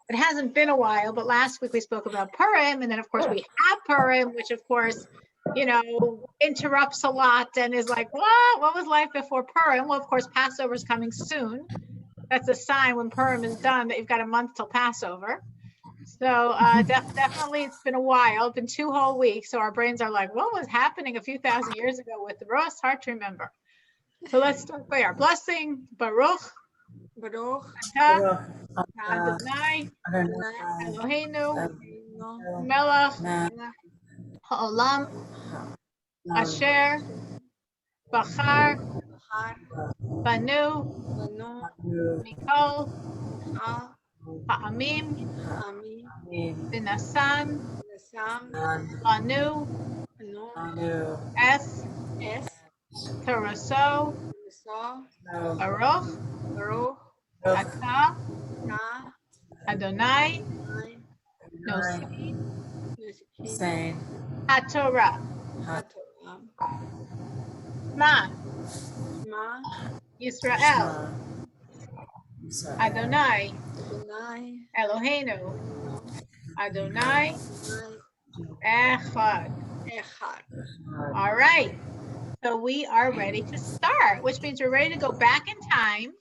it hasn't been a while, but last week we spoke about Purim, and then of course we have Purim, which of course, interrupts a lot and is like, what was life before Purim? Well, of course, Passover is coming soon. That's a sign when Purim is done that you've got a month till Passover. So definitely it's been a while. It's been 2 whole weeks. So our brains are like, what was happening a few thousand years ago with the Rosh? Hard to remember. So let's start by our blessing. Baruch. Baruch. Atah Adonai Eloheinu Melech Ha'olam Asher Bachar Banu Mikol Ha'amim V'nasan Lanu Es Taraso Baruch Atah Adonai Nosein HaTorah Ma Yisrael Adonai Eloheinu Adonai Echad. All right. So we are ready to start, which means we're ready to go back in time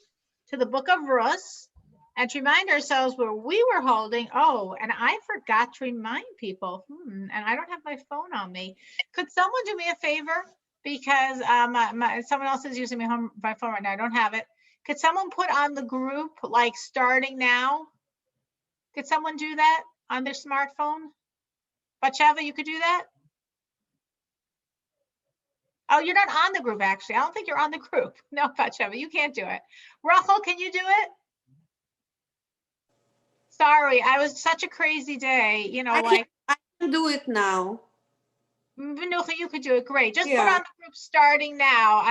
to the book of Rus and to remind ourselves where we were holding. Oh, and I forgot to remind people, and I don't have my phone on me. Could someone do me a favor? Because someone else is using my phone right now. I don't have it. Could someone put on the group, like starting now? Could someone do that on their smartphone? Batsheva, you could do that? Oh, you're not on the group, actually. I don't think you're on the group. No, Batsheva, you can't do it. Rachel, can you do it? Sorry, I was such a crazy day. I can do it now. Menucha, you could do it. Great. Just put on the group starting now.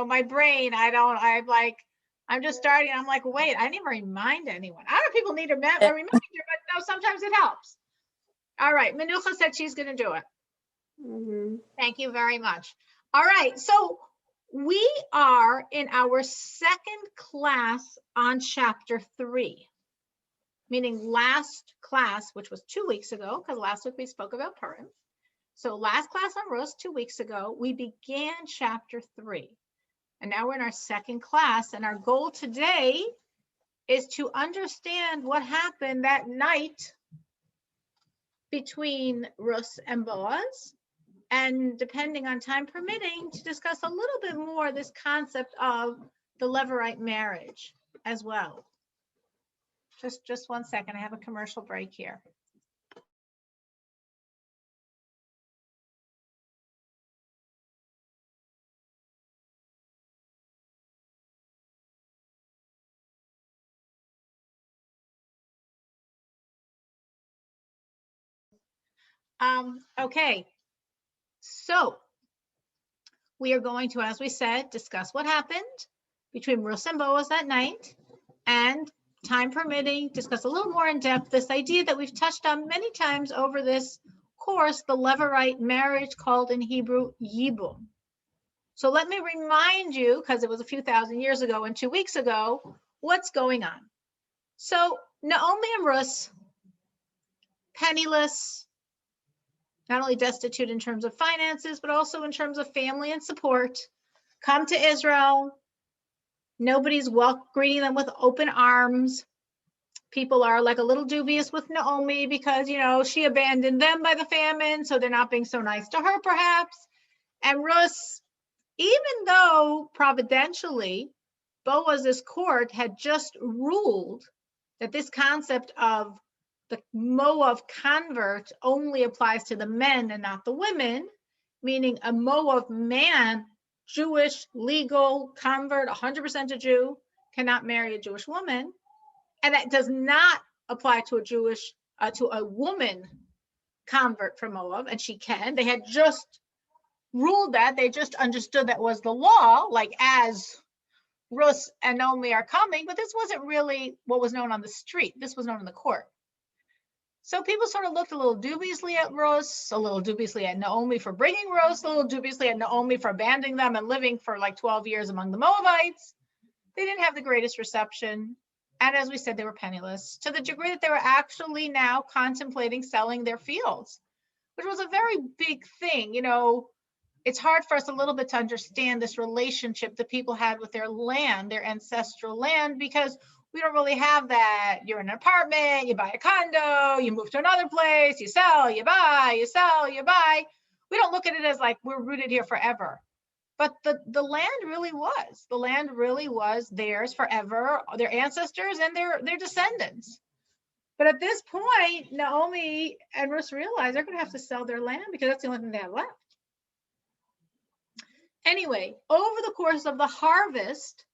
My brain, I'm just starting. I'm like, wait, I didn't even remind anyone. I don't know if people need a reminder, but no, sometimes it helps. All right. Menucha said she's going to do it. Mm-hmm. Thank you very much. All right. So we are in our second class on chapter 3, meaning last class, which was 2 weeks ago, because last week we spoke about Purim. So last class on Rus 2 weeks ago, we began chapter 3. And now we're in our second class. And our goal today is to understand what happened that night between Rus and Boaz. And depending on time permitting, to discuss a little bit more this concept of the Levirate marriage as well. Just 1 second. I have a commercial break here. Okay, so we are going to, as we said, discuss what happened between Rus and Boaz that night, and time permitting, discuss a little more in depth this idea that we've touched on many times over this course, the Levirate marriage, called in Hebrew Yibum. So let me remind you, because it was a few thousand years ago and 2 weeks ago, what's going on. So Naomi and Rus, penniless, not only destitute in terms of finances, but also in terms of family and support, come to Israel. Nobody's greeting them with open arms. People are like a little dubious with Naomi because, she abandoned them by the famine, so they're not being so nice to her, perhaps. And Rus, even though providentially Boaz's court had just ruled that this concept of the Moav convert only applies to the men and not the women, meaning a Moav man, Jewish, legal convert, 100% a Jew, cannot marry a Jewish woman. And that does not apply to to a woman convert from Moav, and she can. They had just ruled that. They just understood that was the law, like as Rus and Naomi are coming, but this wasn't really what was known on the street. This was known in the court. So people sort of looked a little dubiously at Rus, a little dubiously at Naomi for bringing Rus, a little dubiously at Naomi for abandoning them and living for like 12 years among the Moabites. They didn't have the greatest reception. And as we said, they were penniless, to the degree that they were actually now contemplating selling their fields, which was a very big thing. It's hard for us a little bit to understand this relationship that people had with their land, their ancestral land, because we don't really have that. You're in an apartment, you buy a condo, you move to another place, you sell, you buy, you sell, you buy. We don't look at it as like we're rooted here forever. But the land really was. The land really was theirs forever, their ancestors and their descendants. But at this point, Naomi and Ruth realize they're going to have to sell their land because that's the only thing they have left. Anyway, over the course of the harvest,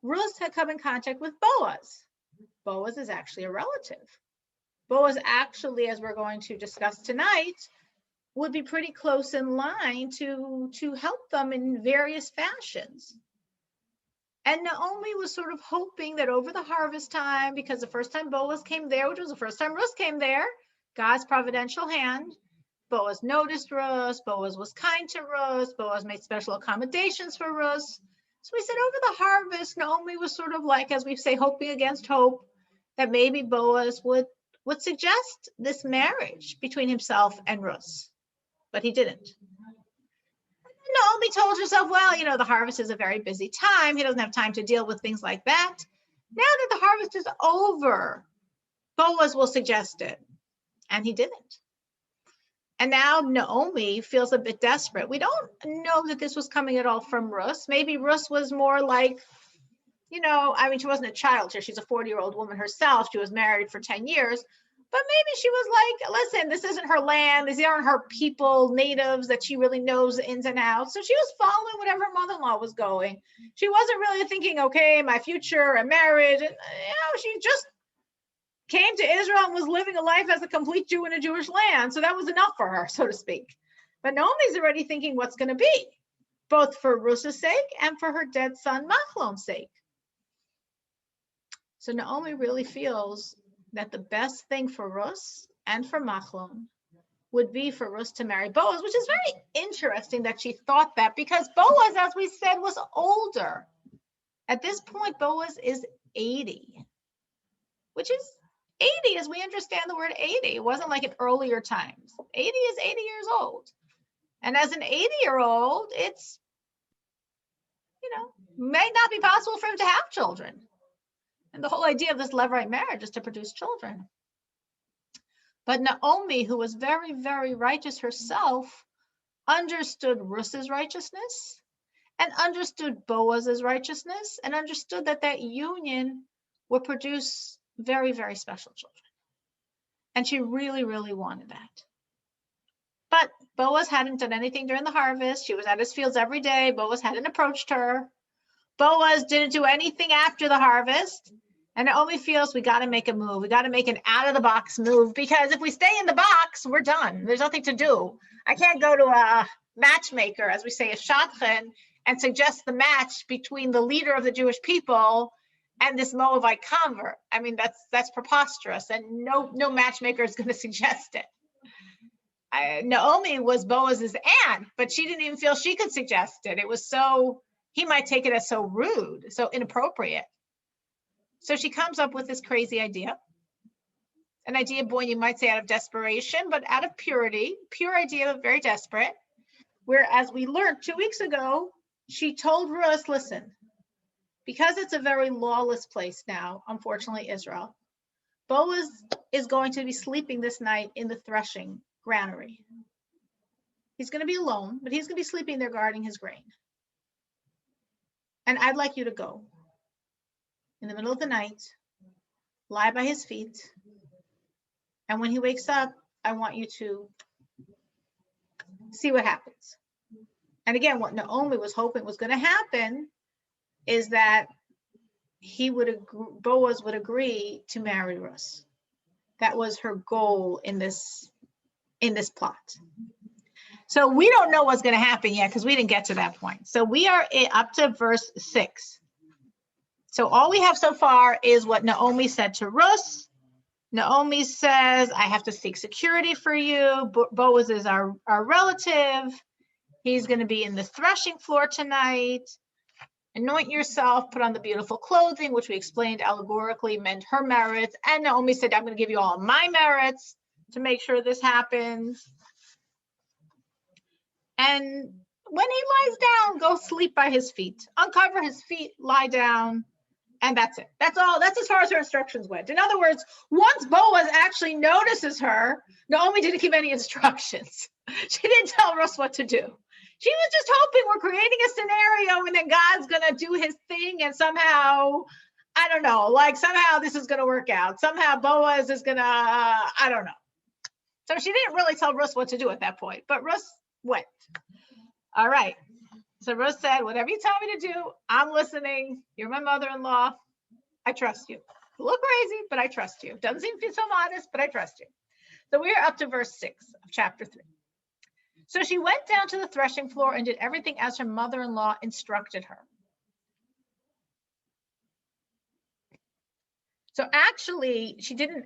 Ruth had come in contact with Boaz. Boaz is actually a relative. Boaz actually, as we're going to discuss tonight, would be pretty close in line to help them in various fashions. And Naomi was sort of hoping that over the harvest time, because the first time Boaz came there, which was the first time Ruth came there, God's providential hand, Boaz noticed Ruth, Boaz was kind to Ruth, Boaz made special accommodations for Ruth. So we said over the harvest, Naomi was sort of like, as we say, hoping against hope, that maybe Boaz would suggest this marriage between himself and Ruth. But he didn't. Naomi told herself, well, the harvest is a very busy time. He doesn't have time to deal with things like that. Now that the harvest is over, Boaz will suggest it. And he didn't. And now Naomi feels a bit desperate. We don't know that this was coming at all from Ruth. Maybe Ruth was more like, she wasn't a child here. She's a 40-year-old woman herself. She was married for 10 years. But maybe she was like, listen, this isn't her land. These aren't her people, natives that she really knows the ins and outs. So she was following whatever her mother-in-law was going. She wasn't really thinking, okay, my future and marriage. And, she just came to Israel and was living a life as a complete Jew in a Jewish land. So that was enough for her, so to speak. But Naomi's already thinking what's going to be, both for Ruth's sake and for her dead son Machlon's sake. So Naomi really feels that the best thing for Ruth and for Machlon would be for Ruth to marry Boaz, which is very interesting that she thought that, because Boaz, as we said, was older. At this point, Boaz is 80, which is 80 as we understand the word 80. It wasn't like in earlier times. 80 is 80 years old. And as an 80-year-old, it's, may not be possible for him to have children. And the whole idea of this levirate marriage is to produce children. But Naomi, who was very, very righteous herself, understood Ruth's righteousness and understood Boaz's righteousness and understood that union would produce very, very special children. And she really, really wanted that. But Boaz hadn't done anything during the harvest. She was at his fields every day. Boaz hadn't approached her. Boaz didn't do anything after the harvest. And Naomi feels we got to make a move. We got to make an out-of-the-box move, because if we stay in the box, we're done. There's nothing to do. I can't go to a matchmaker, as we say, a shadchan, and suggest the match between the leader of the Jewish people and this Moabite convert. I mean, that's preposterous, and no matchmaker is going to suggest it. Naomi was Boaz's aunt, but she didn't even feel she could suggest it. It was he might take it as so rude, so inappropriate. So she comes up with this crazy idea. An idea, boy, you might say out of desperation, but out of purity, pure idea, very desperate. Where, as we learned 2 weeks ago, she told Ruth, listen, because it's a very lawless place now, unfortunately, Israel, Boaz is going to be sleeping this night in the threshing granary. He's going to be alone, but he's going to be sleeping there guarding his grain. And I'd like you to go in the middle of the night, lie by his feet. And when he wakes up, I want you to see what happens. And again, what Naomi was hoping was going to happen is that Boaz would agree to marry Ruth. That was her goal in this plot. So we don't know what's going to happen yet, because we didn't get to that point. So we are up to verse 6. So all we have so far is what Naomi said to Ruth. Naomi says, I have to seek security for you. Boaz is our relative. He's going to be in the threshing floor tonight. Anoint yourself, put on the beautiful clothing, which we explained allegorically meant her merits. And Naomi said, I'm going to give you all my merits to make sure this happens. And when he lies down, go sleep by his feet. Uncover his feet, lie down, and that's it. That's all. That's as far as her instructions went. In other words, once Boaz actually notices her, Naomi didn't give any instructions. She didn't tell Ruth what to do. She was just hoping we're creating a scenario and then God's going to do his thing and somehow, I don't know, like somehow this is going to work out. Somehow Boaz is going to, I don't know. So she didn't really tell Ruth what to do at that point, but Ruth went. All right. So Ruth said, whatever you tell me to do, I'm listening. You're my mother-in-law. I trust you. You look crazy, but I trust you. Doesn't seem to be so modest, but I trust you. So we're up to verse 6 of chapter 3. So she went down to the threshing floor and did everything as her mother-in-law instructed her. So actually,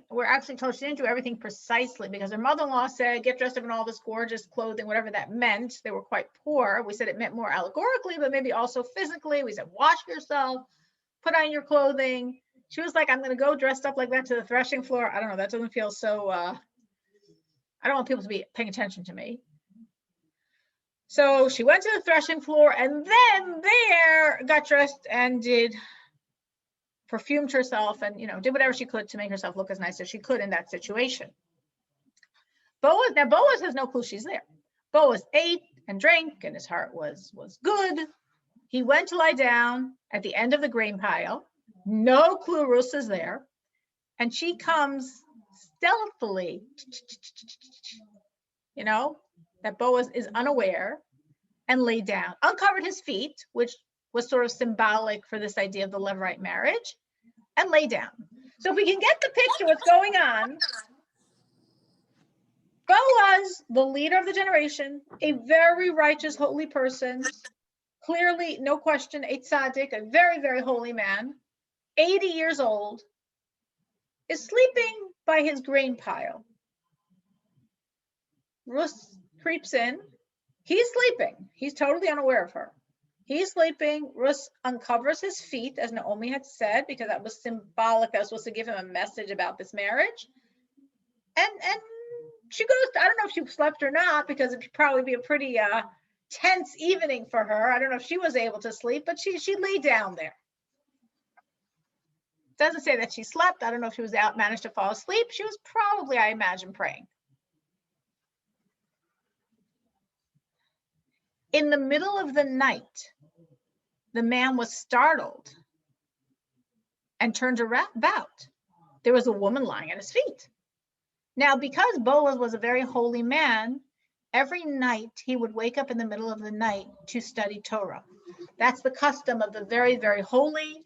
we're actually told she didn't do everything precisely because her mother-in-law said, get dressed up in all this gorgeous clothing, whatever that meant. They were quite poor. We said it meant more allegorically, but maybe also physically. We said, wash yourself, put on your clothing. She was like, I'm going to go dressed up like that to the threshing floor. I don't know. That doesn't feel so, I don't want people to be paying attention to me. So she went to the threshing floor and then there got dressed and perfumed herself and, did whatever she could to make herself look as nice as she could in that situation. Boaz has no clue she's there. Boaz ate and drank and his heart was good. He went to lie down at the end of the grain pile. No clue Ruth is there. And she comes stealthily, that Boaz is unaware and laid down, uncovered his feet, which was sort of symbolic for this idea of the Levirate marriage, and lay down. So if we can get the picture what's going on, Boaz, the leader of the generation, a very righteous, holy person, clearly, no question, a tzaddik, a very, very holy man, 80 years old, is sleeping by his grain pile. Ruth creeps in. He's sleeping. He's totally unaware of her. He's sleeping. Ruth uncovers his feet, as Naomi had said, because that was symbolic. That was supposed to give him a message about this marriage. And she goes, I don't know if she slept or not, because it'd probably be a pretty tense evening for her. I don't know if she was able to sleep, but she lay down there. Doesn't say that she slept. I don't know if she was managed to fall asleep. She was probably, I imagine, praying. In the middle of the night, the man was startled and turned about. There was a woman lying at his feet. Now, because Boaz was a very holy man, every night he would wake up in the middle of the night to study Torah. That's the custom of the very, very holy.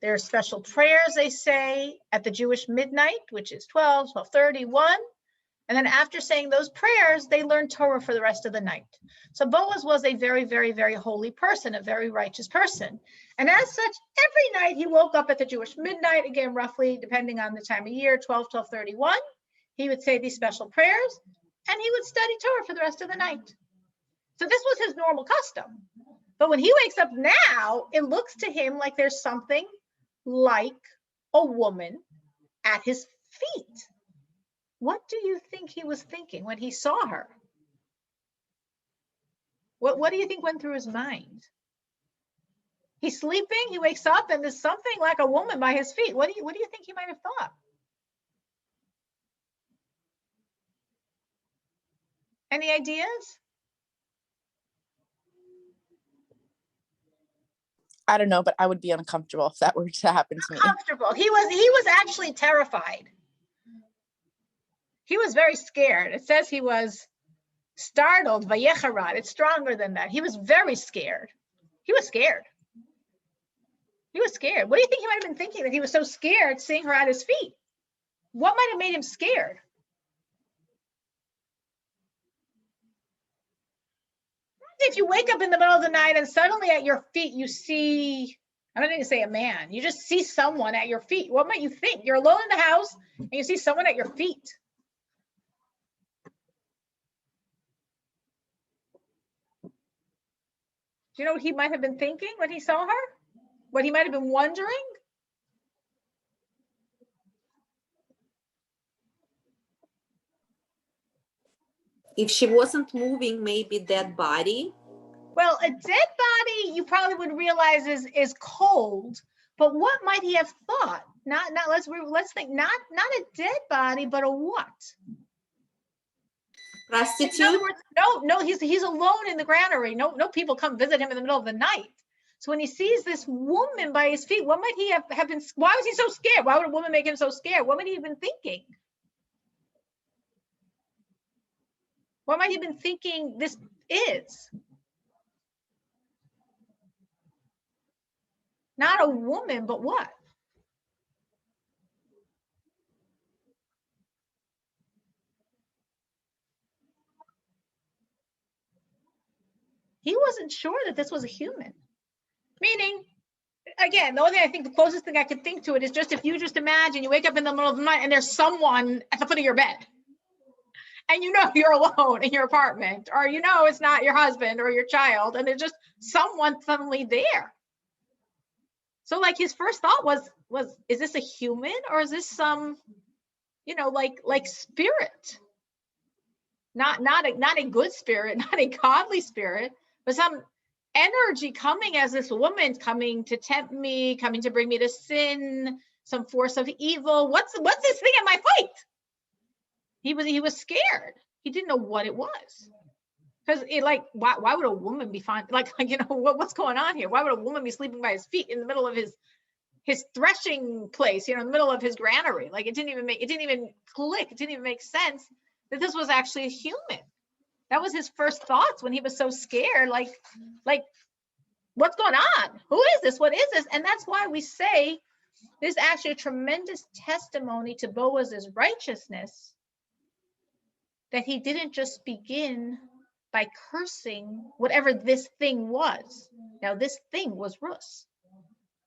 There are special prayers, they say, at the Jewish midnight, which is 12, 12:30, 1. And then after saying those prayers, they learned Torah for the rest of the night. So Boaz was a very, very, very holy person, a very righteous person. And as such, every night he woke up at the Jewish midnight, again, roughly, depending on the time of year, 12, 12:30, 1. He would say these special prayers, and he would study Torah for the rest of the night. So this was his normal custom. But when he wakes up now, it looks to him like there's something like a woman at his feet. What do you think he was thinking when he saw her? What do you think went through his mind? He's sleeping, he wakes up, and there's something like a woman by his feet. What do you think he might have thought? Any ideas? I don't know, but I would be uncomfortable if that were to happen to me. Uncomfortable. He was actually terrified. He was very scared. It says he was startled, vayecharad. It's stronger than that. He was very scared. He was scared. He was scared. What do you think he might have been thinking that he was so scared seeing her at his feet? What might have made him scared? If you wake up in the middle of the night and suddenly at your feet you see, I'm not going to say a man, you just see someone at your feet. What might you think? You're alone in the house and you see someone at your feet. Do you know what he might have been thinking when he saw her? What he might have been wondering? If she wasn't moving, maybe dead body. Well, a dead body you probably would realize is cold, but what might he have thought? Not let's think not a dead body, but a what? Prostitute. In other words, no, he's alone in the granary. No people come visit him in the middle of the night. So when he sees this woman by his feet, what might he have been? Why was he so scared? Why would a woman make him so scared? What might he have been thinking? What might he have been thinking this is? Not a woman, but what? He wasn't sure that this was a human. Meaning, again, the only thing I think, the closest thing I could think to it is just if you just imagine you wake up in the middle of the night and there's someone at the foot of your bed. And you know you're alone in your apartment, or you know it's not your husband or your child, and there's just someone suddenly there. So like his first thought was is this a human or is this some, like spirit? Not a good spirit, not a godly spirit, but some energy coming as this woman coming to tempt me, coming to bring me to sin, some force of evil. What's this thing in my plate? He was scared. He didn't know what it was. Because why would a woman be fine? What's going on here? Why would a woman be sleeping by his feet in the middle of his threshing place, in the middle of his granary? Like it didn't even click. It didn't even make sense that this was actually a human. That was his first thoughts when he was so scared. Like what's going on? Who is this? What is this? And that's why we say there's actually a tremendous testimony to Boaz's righteousness, that he didn't just begin by cursing whatever this thing was. Now, this thing was Rus.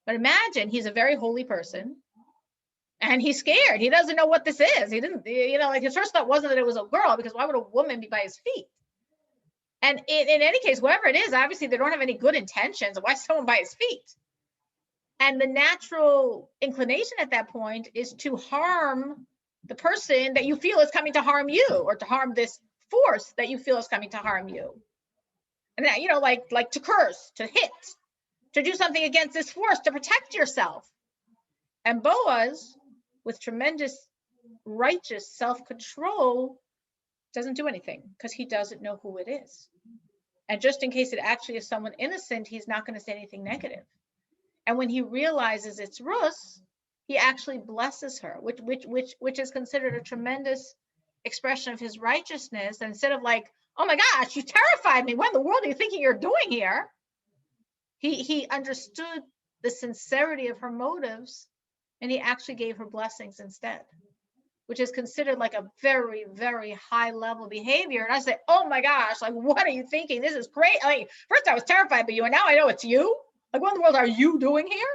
But imagine he's a very holy person and he's scared. He doesn't know what this is. He didn't, his first thought wasn't that it was a girl, because why would a woman be by his feet? And in any case, whoever it is, obviously they don't have any good intentions. Why someone by his feet? And the natural inclination at that point is to harm the person that you feel is coming to harm you, or to harm this force that you feel is coming to harm you. And that, like to curse, to hit, to do something against this force to protect yourself. And Boaz, with tremendous righteous self-control, doesn't do anything because he doesn't know who it is. And just in case it actually is someone innocent, he's not going to say anything negative. And when he realizes it's Rus, he actually blesses her, which is considered a tremendous expression of his righteousness. And instead of like, oh my gosh, you terrified me. What in the world are you thinking you're doing here? He understood the sincerity of her motives, and he actually gave her blessings instead, which is considered like a very, very high level behavior. And I say, oh my gosh, like, what are you thinking? This is great. Like, first I was terrified by you, and now I know it's you. Like, what in the world are you doing here?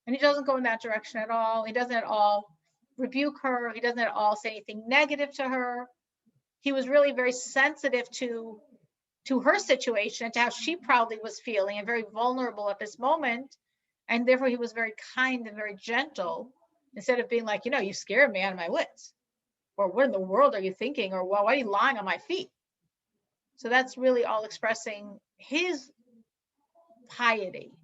And he doesn't go in that direction at all. He doesn't at all rebuke her. He doesn't at all say anything negative to her. He was really very sensitive to her situation and to how she probably was feeling, and very vulnerable at this moment. And therefore he was very kind and very gentle, instead of being like, you scared me out of my wits, or what in the world are you thinking, or well, why are you lying on my feet? So that's really all expressing his piety,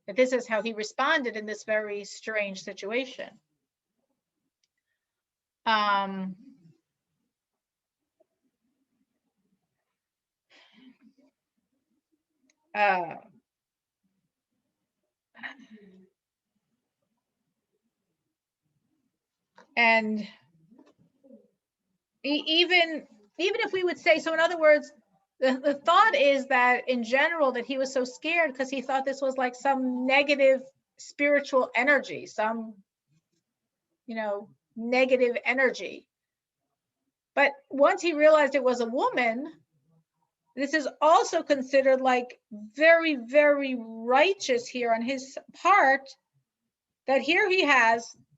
that this is how he responded in this very strange situation. And even if we would say, so in other words, the thought is that in general that he was so scared because he thought this was like some negative spiritual energy, some negative energy. But once he realized it was a woman, this is also considered like very, very righteous here on his part, that here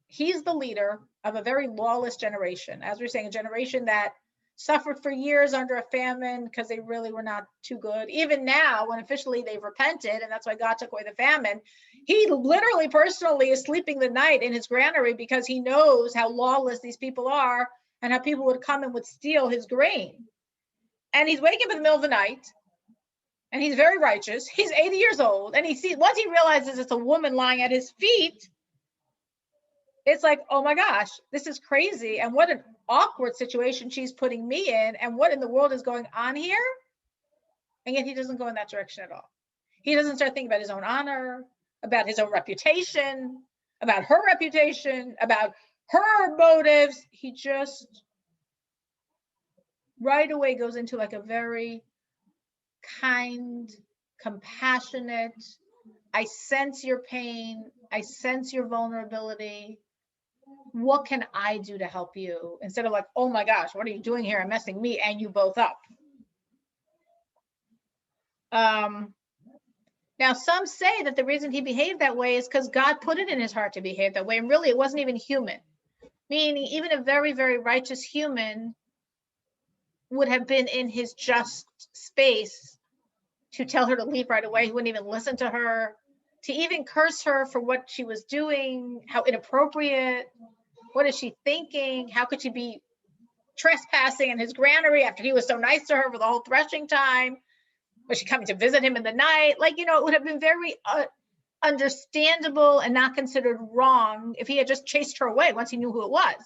he's the leader of a very lawless generation. As we're saying, a generation that suffered for years under a famine because they really were not too good. Even now, when officially they've repented, and that's why God took away the famine, he literally personally is sleeping the night in his granary because he knows how lawless these people are and how people would come and would steal his grain. And he's waking up in the middle of the night, and he's very righteous. He's 80 years old, and he sees, once he realizes it's a woman lying at his feet, it's like, oh my gosh, this is crazy. And what an awkward situation she's putting me in. And what in the world is going on here? And yet he doesn't go in that direction at all. He doesn't start thinking about his own honor, about his own reputation, about her reputation, about her motives. He just right away goes into like a very kind, compassionate, I sense your pain, I sense your vulnerability. What can I do to help you? Instead of like, oh my gosh, what are you doing here? I'm messing me and you both up. Now, some say that the reason he behaved that way is because God put it in his heart to behave that way. And really, it wasn't even human. Meaning, even a very, very righteous human would have been in his just space to tell her to leave right away. He wouldn't even listen to her, to even curse her for what she was doing, how inappropriate. What is she thinking? How could she be trespassing in his granary after he was so nice to her for the whole threshing time? Was she coming to visit him in the night? Like, you know, it would have been very understandable and not considered wrong if he had just chased her away once he knew who it was.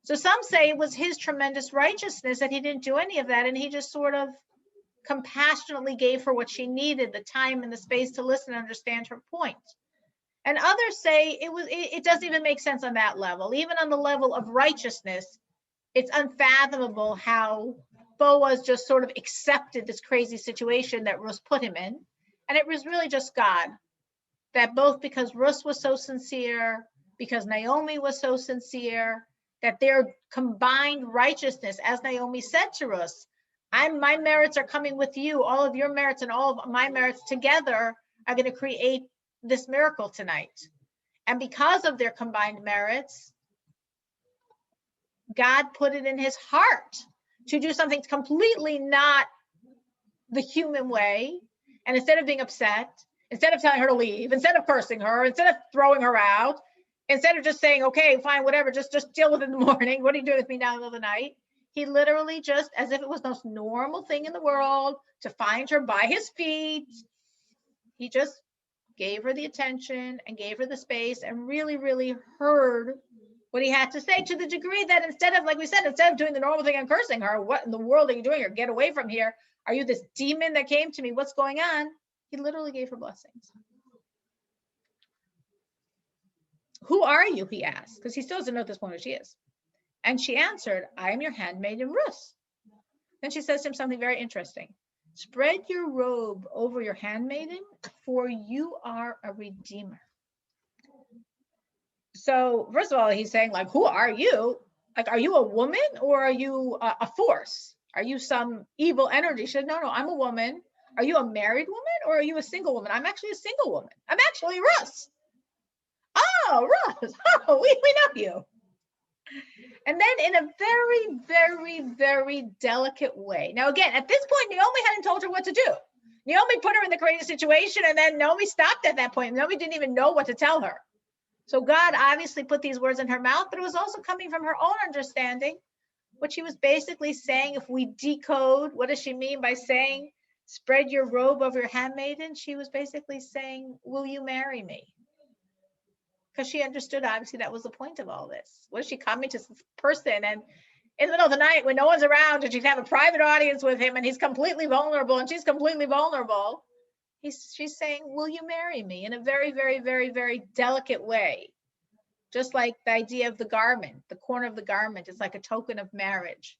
So some say it was his tremendous righteousness that he didn't do any of that, and he just sort of compassionately gave her what she needed, the time and the space to listen and understand her point. And others say it doesn't even make sense on that level. Even on the level of righteousness, it's unfathomable how Boaz just sort of accepted this crazy situation that Ruth put him in. And it was really just God, that both because Ruth was so sincere, because Naomi was so sincere, that their combined righteousness, as Naomi said to Ruth, my merits are coming with you, all of your merits and all of my merits together are going to create this miracle tonight. And because of their combined merits, God put it in his heart to do something completely not the human way. And instead of being upset, instead of telling her to leave, instead of cursing her, instead of throwing her out, instead of just saying, okay, fine, whatever, just deal with it in the morning. What are you doing with me now in the middle of the night? He literally just, as if it was the most normal thing in the world, to find her by his feet, he just gave her the attention and gave her the space and really, really heard what he had to say, to the degree that instead of, like we said, instead of doing the normal thing and cursing her, what in the world are you doing here? Get away from here. Are you this demon that came to me? What's going on? He literally gave her blessings. Who are you? He asked, because he still doesn't know at this point who she is. And she answered, I am your handmaiden Ruth. Then she says to him something very interesting. Spread your robe over your handmaiden, for you are a redeemer. So first of all, he's saying, like, who are you? Like, are you a woman or are you a force? Are you some evil energy? She said, no, I'm a woman. Are you a married woman or are you a single woman? I'm actually a single woman. I'm actually Ruth. Oh, Ruth. Oh, we know you. And then in a very, very, very delicate way. Now, again, at this point, Naomi hadn't told her what to do. Naomi put her in the crazy situation, and then Naomi stopped at that point. Naomi didn't even know what to tell her. So God obviously put these words in her mouth, but it was also coming from her own understanding. What she was basically saying, if we decode, what does she mean by saying, spread your robe over your handmaiden? She was basically saying, will you marry me? Because she understood, obviously, that was the point of all this. Was she coming to this person and in the middle of the night when no one's around and she'd have a private audience with him and he's completely vulnerable and she's completely vulnerable? She's saying, will you marry me? In a very, very, very, very delicate way. Just like the idea of the garment, the corner of the garment is like a token of marriage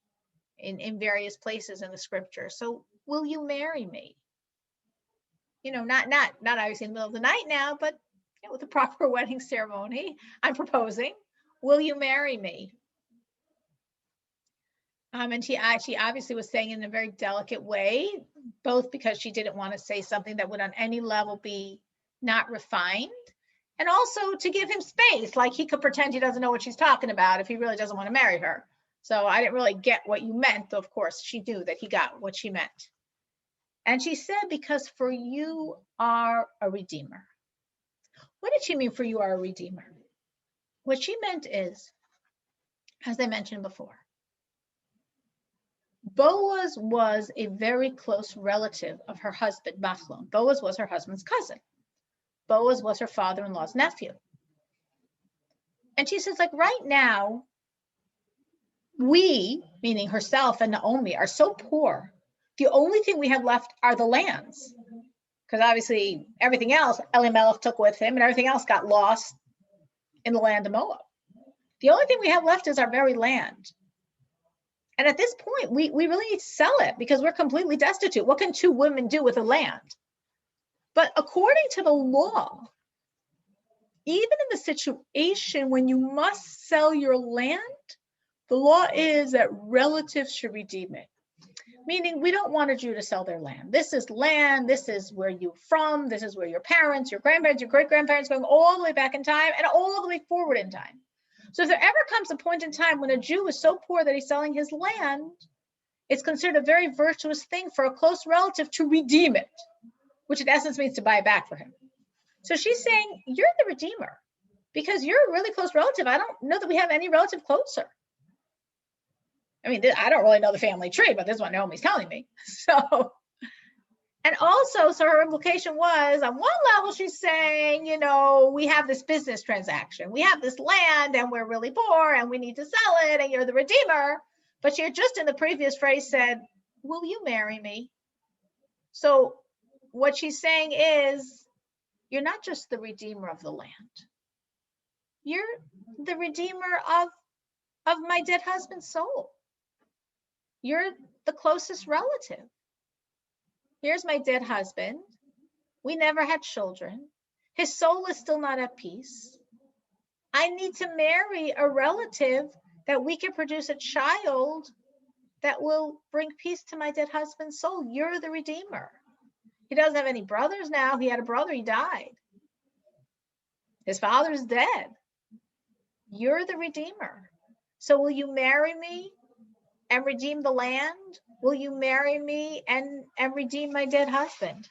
in various places in the scripture. So will you marry me? You know, not obviously in the middle of the night now, but with a proper wedding ceremony, I'm proposing, will you marry me? And she obviously was saying in a very delicate way, both because she didn't want to say something that would on any level be not refined, and also to give him space, like he could pretend he doesn't know what she's talking about if he really doesn't want to marry her. So I didn't really get what you meant. Though of course, she knew that he got what she meant. And she said, because for you are a redeemer. What did she mean for you are a redeemer? What she meant is, as I mentioned before, Boaz was a very close relative of her husband, Machlon. Boaz was her husband's cousin. Boaz was her father-in-law's nephew. And she says, like right now, we, meaning herself and Naomi, are so poor. The only thing we have left are the lands. Because obviously everything else Elimelech took with him and everything else got lost in the land of Moab. The only thing we have left is our very land. And at this point, we really need to sell it because we're completely destitute. What can two women do with a land? But according to the law, even in the situation when you must sell your land, the law is that relatives should redeem it. Meaning we don't want a Jew to sell their land. This is land, this is where you're from, this is where your parents, your grandparents, your great-grandparents, going all the way back in time and all the way forward in time. So if there ever comes a point in time when a Jew is so poor that he's selling his land, it's considered a very virtuous thing for a close relative to redeem it, which in essence means to buy it back for him. So she's saying, you're the redeemer because you're a really close relative. I don't know that we have any relative closer. I mean, I don't really know the family tree, but this is what Naomi's telling me. So, and also, so her implication was, on one level, she's saying, you know, we have this business transaction. We have this land and we're really poor and we need to sell it and you're the redeemer. But she had just in the previous phrase said, will you marry me? So what she's saying is, you're not just the redeemer of the land. You're the redeemer of my dead husband's soul. You're the closest relative. Here's my dead husband. We never had children. His soul is still not at peace. I need to marry a relative that we can produce a child that will bring peace to my dead husband's soul. You're the redeemer. He doesn't have any brothers now. He had a brother, he died. His father's dead. You're the redeemer. So will you marry me and redeem the land? Will you marry me and redeem my dead husband?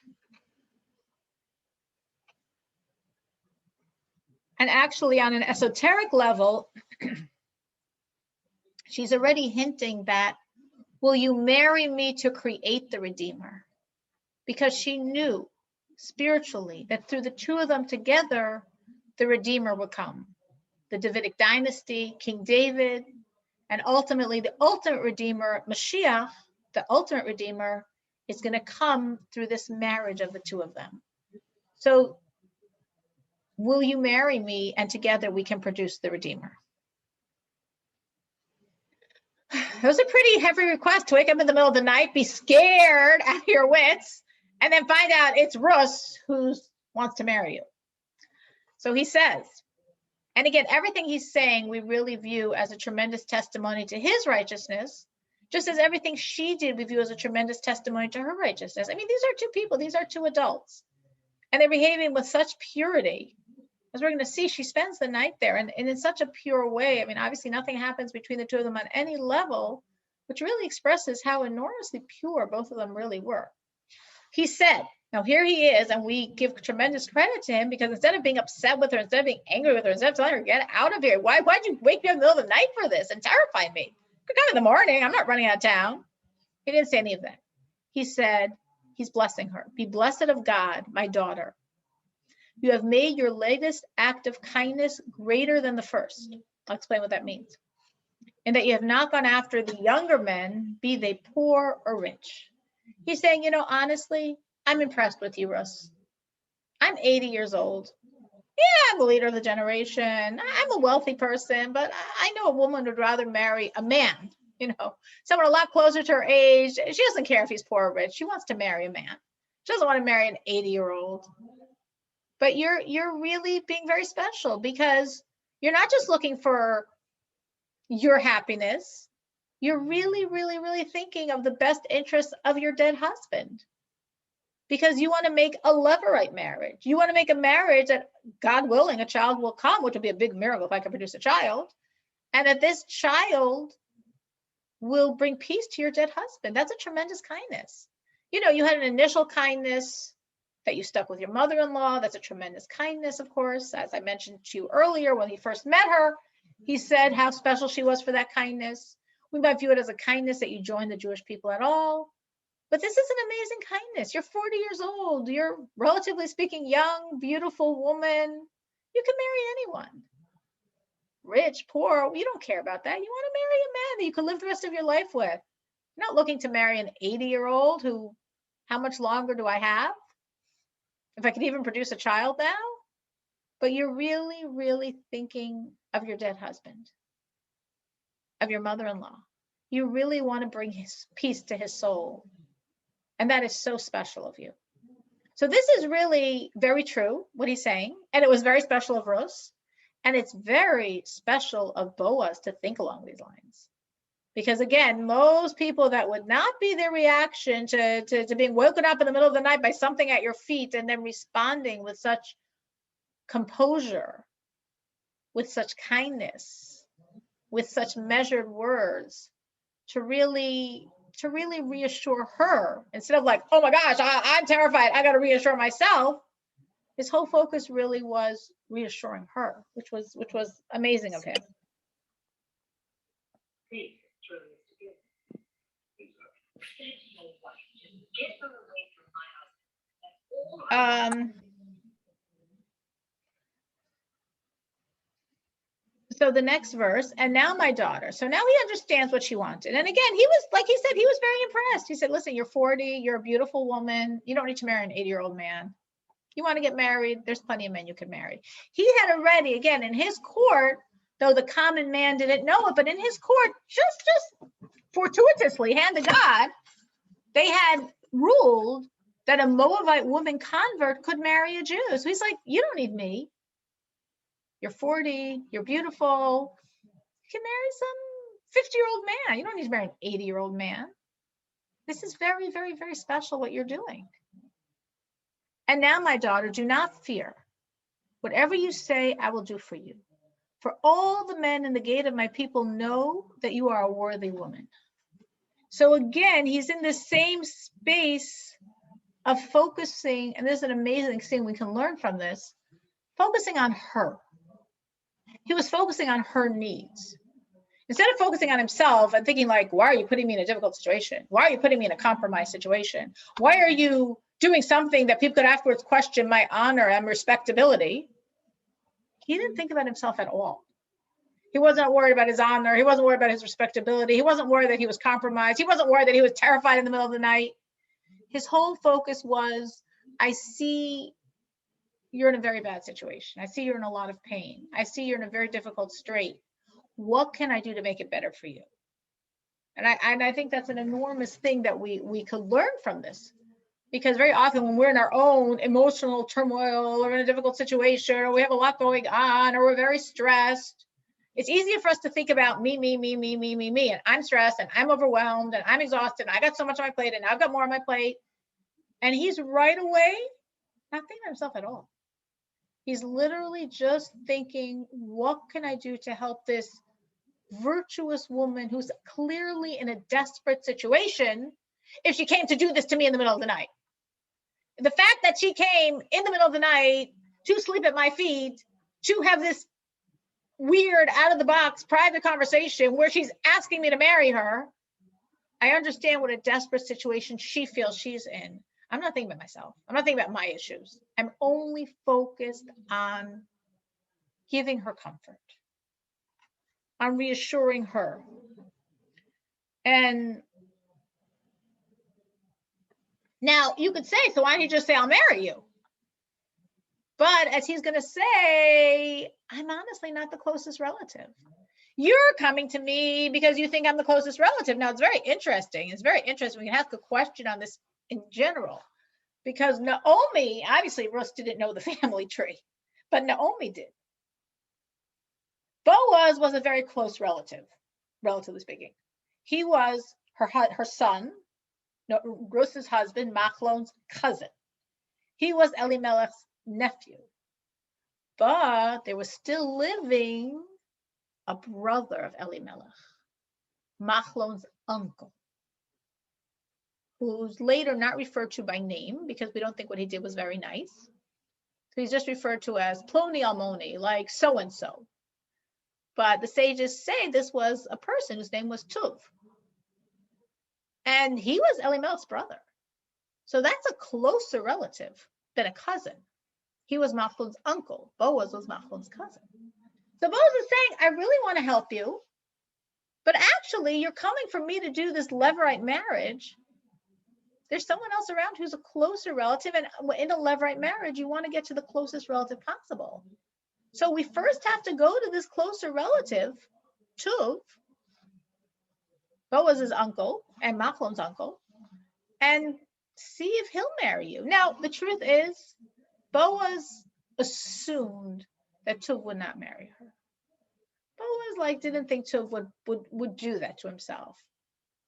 And actually, on an esoteric level, she's already hinting that, will you marry me to create the redeemer? Because she knew spiritually that through the two of them together, the redeemer would come. The Davidic dynasty, King David, and ultimately the ultimate redeemer, Mashiach, the ultimate redeemer, is going to come through this marriage of the two of them. So will you marry me and together we can produce the redeemer? It was a pretty heavy request to wake up in the middle of the night, be scared out of your wits, and then find out it's Rus who wants to marry you. So he says, and again, everything he's saying we really view as a tremendous testimony to his righteousness, just as everything she did we view as a tremendous testimony to her righteousness. I mean, these are two people, these are two adults, and they're behaving with such purity. As we're going to see, she spends the night there and in such a pure way. I mean, obviously nothing happens between the two of them on any level, which really expresses how enormously pure both of them really were. He said, now here he is, and we give tremendous credit to him because instead of being upset with her, instead of being angry with her, instead of telling her, get out of here, why'd you wake me up in the middle of the night for this and terrify me? Good time in the morning, I'm not running out of town. He didn't say any of that. He said, he's blessing her. Be blessed of God, my daughter. You have made your latest act of kindness greater than the first. I'll explain what that means. And that you have not gone after the younger men, be they poor or rich. He's saying, you know, honestly, I'm impressed with you, Russ. I'm 80 years old. Yeah, I'm the leader of the generation. I'm a wealthy person, but I know a woman would rather marry a man, you know, someone a lot closer to her age. She doesn't care if he's poor or rich. She wants to marry a man. She doesn't want to marry an 80-year-old. But you're really being very special because you're not just looking for your happiness. You're really, really, really thinking of the best interests of your dead husband because you want to make a levirate marriage. You want to make a marriage that, God willing, a child will come, which will be a big miracle if I can produce a child. And that this child will bring peace to your dead husband. That's a tremendous kindness. You know, you had an initial kindness that you stuck with your mother-in-law. That's a tremendous kindness, of course. As I mentioned to you earlier, when he first met her, he said how special she was for that kindness. We might view it as a kindness that you joined the Jewish people at all. But this is an amazing kindness. You're 40 years old. You're, relatively speaking, young, beautiful woman. You can marry anyone. Rich, poor, you don't care about that. You want to marry a man that you can live the rest of your life with. You're not looking to marry an 80-year-old who, how much longer do I have? If I could even produce a child now? But you're really, really thinking of your dead husband, of your mother-in-law. You really want to bring his peace to his soul. And that is so special of you. So this is really very true, what he's saying. And it was very special of Rus. And it's very special of Boaz to think along these lines. Because again, most people, that would not be their reaction to being woken up in the middle of the night by something at your feet and then responding with such composure, with such kindness, with such measured words, to really reassure her, instead of like, oh my gosh, I'm terrified, I got to reassure myself. His whole focus really was reassuring her, which was amazing of him. So the next verse, and now my daughter. So now he understands what she wanted. And again, he was, like he said, he was very impressed. He said, listen, you're 40, you're a beautiful woman. You don't need to marry an 80-year-old man. You want to get married, there's plenty of men you can marry. He had already, again, in his court, though the common man didn't know it, but in his court, just fortuitously, hand to God, they had ruled that a Moabite woman convert could marry a Jew. So he's like, you don't need me. You're 40, you're beautiful. You can marry some 50-year-old man. You don't need to marry an 80-year-old man. This is very, very, very special what you're doing. And now, my daughter, do not fear. Whatever you say, I will do for you. For all the men in the gate of my people know that you are a worthy woman. So again, he's in the same space of focusing, and there's an amazing thing we can learn from this, focusing on her. He was focusing on her needs. Instead of focusing on himself and thinking like, why are you putting me in a difficult situation? Why are you putting me in a compromised situation? Why are you doing something that people could afterwards question my honor and respectability? He didn't think about himself at all. He wasn't worried about his honor. He wasn't worried about his respectability. He wasn't worried that he was compromised. He wasn't worried that he was terrified in the middle of the night. His whole focus was, I see you're in a very bad situation. I see you're in a lot of pain. I see you're in a very difficult strait. What can I do to make it better for you? And I think that's an enormous thing that we could learn from this. Because very often when we're in our own emotional turmoil or in a difficult situation, or we have a lot going on, or we're very stressed, it's easier for us to think about me, and I'm stressed and I'm overwhelmed and I'm exhausted. And I got so much on my plate and I've got more on my plate. And he's right away not thinking of himself at all. He's literally just thinking, what can I do to help this virtuous woman who's clearly in a desperate situation if she came to do this to me in the middle of the night? The fact that she came in the middle of the night to sleep at my feet, to have this weird out of the box private conversation where she's asking me to marry her, I understand what a desperate situation she feels she's in. I'm not thinking about myself. I'm not thinking about my issues. I'm only focused on giving her comfort, on reassuring her. And now you could say, so why don't you just say, I'll marry you? But as he's going to say, I'm honestly not the closest relative. You're coming to me because you think I'm the closest relative. Now, it's very interesting. It's very interesting. We can ask a question on this in general, because Naomi, obviously, Ruth didn't know the family tree, but Naomi did. Boaz was a very close relative, relatively speaking. He was her son, Ruth's husband, Machlon's cousin. He was Elimelech's nephew. But there was still living a brother of Elimelech, Machlon's uncle, who's later not referred to by name because we don't think what he did was very nice. So he's just referred to as Ploni Almoni, like so-and-so. But the sages say this was a person whose name was Tuv. And he was Elimelech's brother. So that's a closer relative than a cousin. He was Machlon's uncle. Boaz was Machlon's cousin. So Boaz is saying, I really want to help you, but actually you're coming for me to do this Levirate marriage. There's someone else around who's a closer relative, and in a Levirate marriage, you want to get to the closest relative possible. So we first have to go to this closer relative, Tuv, Boaz's uncle and Machlon's uncle, and see if he'll marry you. Now, the truth is, Boaz assumed that Tuv would not marry her. Boaz didn't think Tuv would do that to himself.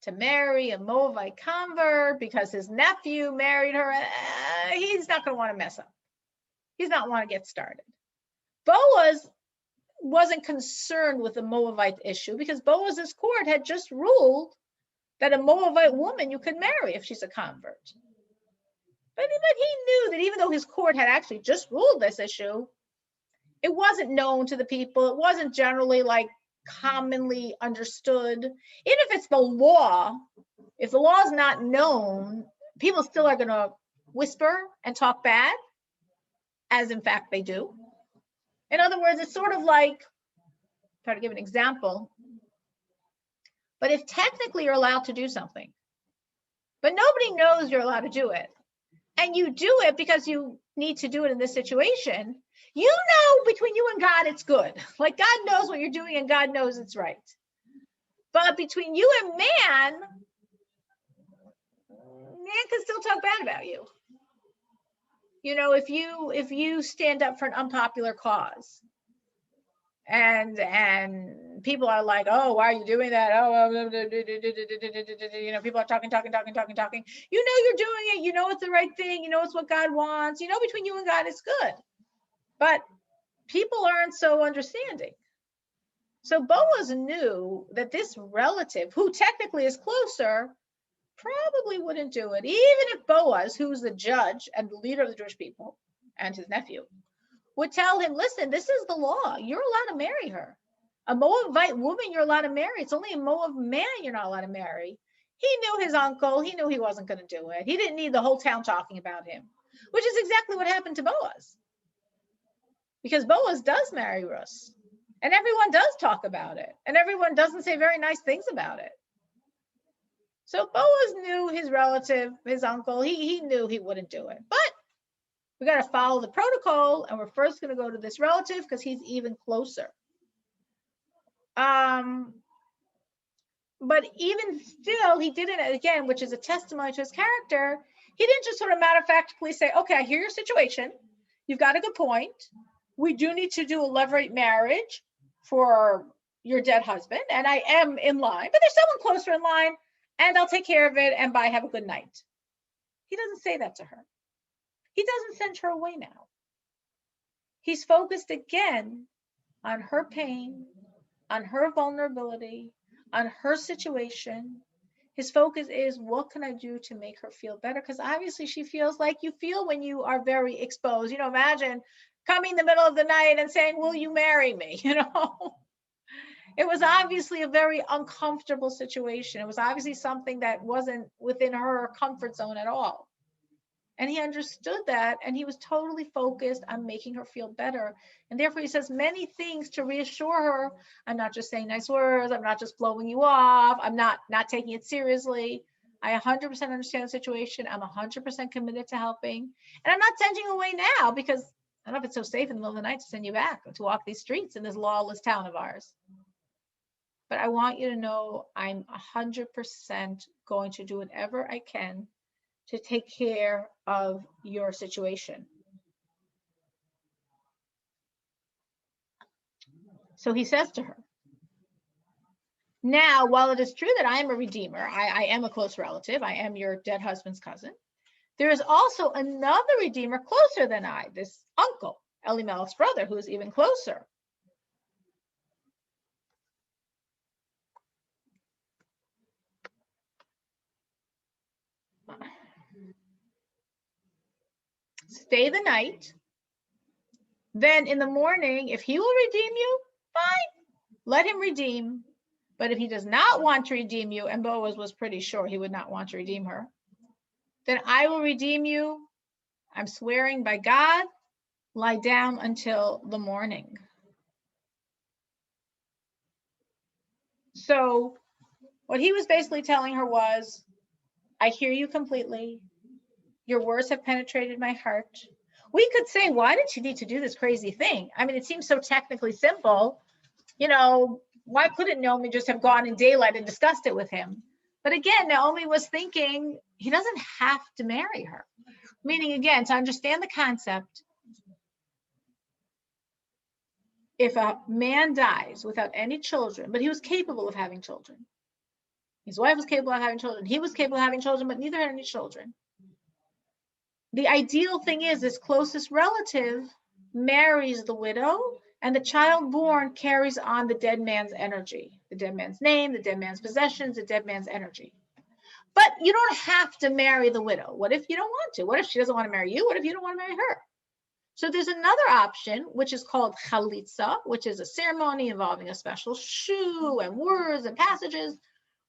To marry a Moabite convert because his nephew married her, he's not going to want to mess up. He's not want to get started. Boaz wasn't concerned with the Moabite issue because Boaz's court had just ruled that a Moabite woman you could marry if she's a convert. But he knew that even though his court had actually just ruled this issue, it wasn't known to the people. It wasn't generally commonly understood. Even if it's the law, if the law is not known, people still are going to whisper and talk bad, as in fact they do. In other words, it's sort of try to give an example, but if technically you're allowed to do something, but nobody knows you're allowed to do it, and you do it because you need to do it in this situation, you know between you and God it's good. God knows what you're doing and God knows it's right. But between you and man can still talk bad about you. If you stand up for an unpopular cause and people are like, oh, why are you doing that? Oh, people are talking. You know you're doing it. You know it's the right thing. You know it's what God wants. You know between you and God it's good. But people aren't so understanding. So Boaz knew that this relative, who technically is closer, probably wouldn't do it. Even if Boaz, who's the judge and the leader of the Jewish people, and his nephew, would tell him, listen, this is the law. You're allowed to marry her. A Moabite woman you're allowed to marry. It's only a Moab man you're not allowed to marry. He knew his uncle. He knew he wasn't going to do it. He didn't need the whole town talking about him, which is exactly what happened to Boaz. Because Boaz does marry Ruth, and everyone does talk about it, and everyone doesn't say very nice things about it. So Boaz knew his relative, his uncle. He knew he wouldn't do it. But we got to follow the protocol, and we're first going to go to this relative because he's even closer. But even still, he did it again, which is a testimony to his character. He didn't just sort of matter-of-factly say, okay, I hear your situation. You've got a good point. We do need to do a levirate marriage for your dead husband, and I am in line, but there's someone closer in line, and I'll take care of it, and bye, have a good night. He doesn't say that to her. He doesn't send her away now. He's focused again on her pain, on her vulnerability, on her situation. His focus is, what can I do to make her feel better? Because obviously she feels like you feel when you are very exposed. Imagine coming in the middle of the night and saying, will you marry me? It was obviously a very uncomfortable situation. It was obviously something that wasn't within her comfort zone at all. And he understood that, and he was totally focused on making her feel better. And therefore he says many things to reassure her. I'm not just saying nice words. I'm not just blowing you off. I'm not taking it seriously. I 100% understand the situation. I'm 100% committed to helping. And I'm not sending you away now because I don't know if it's so safe in the middle of the night to send you back to walk these streets in this lawless town of ours. But I want you to know I'm 100% going to do whatever I can to take care of your situation. So he says to her, now, while it is true that I am a redeemer, I am a close relative, I am your dead husband's cousin, there is also another redeemer closer than I, this uncle, Elimelech's brother, who is even closer. stay the night. Then in the morning, if he will redeem you, fine, let him redeem. But if he does not want to redeem you, and Boaz was pretty sure he would not want to redeem her, then I will redeem you. I'm swearing by God, lie down until the morning. So what he was basically telling her was, I hear you completely. Your words have penetrated my heart. We could say, why did she need to do this crazy thing? I mean, it seems so technically simple. You know, why couldn't Naomi just have gone in daylight and discussed it with him? But again, Naomi was thinking he doesn't have to marry her. Meaning, again, to understand the concept, if a man dies without any children, but he was capable of having children, his wife was capable of having children, he was capable of having children, but neither had any children. The ideal thing is this closest relative marries the widow, and the child born carries on the dead man's energy, the dead man's name, the dead man's possessions, the dead man's energy. But you don't have to marry the widow. What if you don't want to? What if she doesn't want to marry you? What if you don't want to marry her? So there's another option, which is called chalitza, which is a ceremony involving a special shoe and words and passages,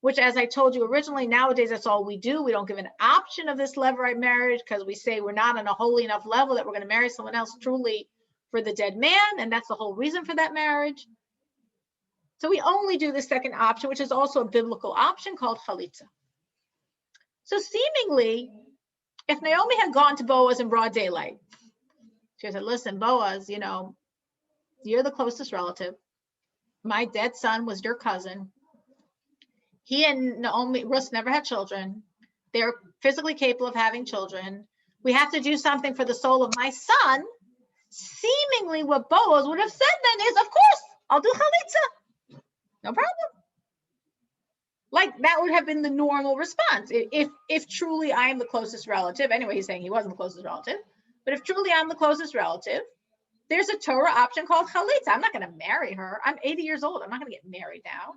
which, as I told you originally, nowadays that's all we do. We don't give an option of this levirate marriage because we say we're not on a holy enough level that we're going to marry someone else truly for the dead man, and that's the whole reason for that marriage. So we only do the second option, which is also a biblical option called chalitza. So seemingly, if Naomi had gone to Boaz in broad daylight, she said, listen, Boaz, you know, you're the closest relative. My dead son was your cousin. He and Naomi, Ruth never had children. They're physically capable of having children. We have to do something for the soul of my son. Seemingly what Boaz would have said then is, of course, I'll do chalitza. No problem. Like that would have been the normal response. If truly I am the closest relative, anyway, he's saying he wasn't the closest relative, but if truly I'm the closest relative, there's a Torah option called chalitza. I'm not going to marry her. I'm 80 years old. I'm not going to get married now.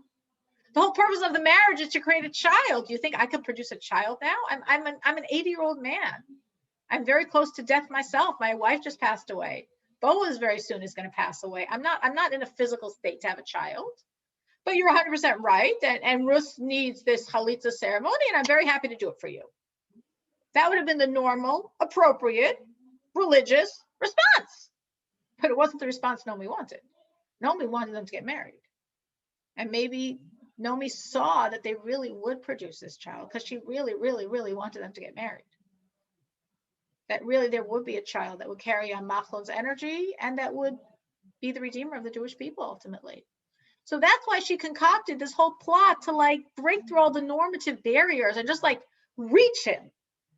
The whole purpose of the marriage is to create a child. Do you think I could produce a child now? I'm an 80-year-old man. I'm very close to death myself. My wife just passed away. Boaz very soon is going to pass away. I'm not in a physical state to have a child. But you're 100% right. And Ruth needs this chalitza ceremony, and I'm very happy to do it for you. That would have been the normal, appropriate, religious response. But it wasn't the response Naomi wanted. Naomi wanted them to get married. And maybe Naomi saw that they really would produce this child because she really, really, really wanted them to get married. That really there would be a child that would carry on Machlon's energy and that would be the redeemer of the Jewish people ultimately. So that's why she concocted this whole plot to like break through all the normative barriers and just like reach him,